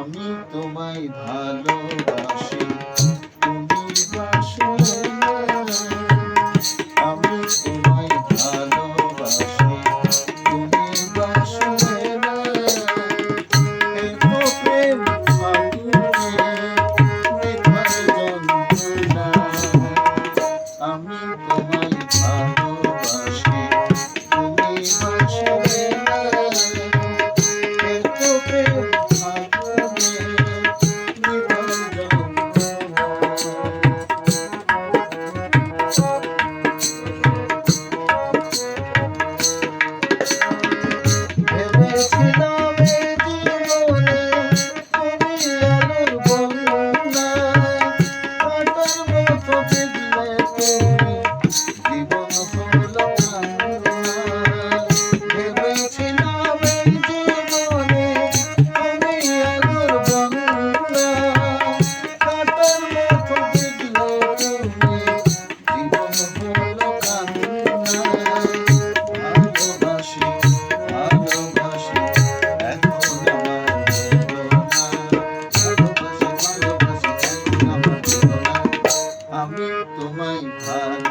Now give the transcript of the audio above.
আমি তোমায় ভালোবাসি, তুমি বাসো না। আমি তোমায় ভালোবাসি, তুমি বাসো না। এত প্রেম আগুনে বৃথার যন্ত্রণা। আমি তোমায় ভালোবাসি, তুমি বাসো না। এত প্রেম আগুনে বৃথার যন্ত্রণা। ভেবেছিলাম এই জীবনে তুমি আলোর বন্যা, কাঁটার মতো বিঁধলে তুমি, জীবন হলো কান্না। ভেবেছিলাম এই জীবনে তুমি আলোর বন্যা, কাঁটার মতো বিঁধলে তুমি, জীবন হলো কান্না। ভালোবাসি ভালোবাসি এখন আমার হলো না। ভালোবাসি ভালোবাসি এখন আমার হলো না। আমি তোমায় ভালোবাসি।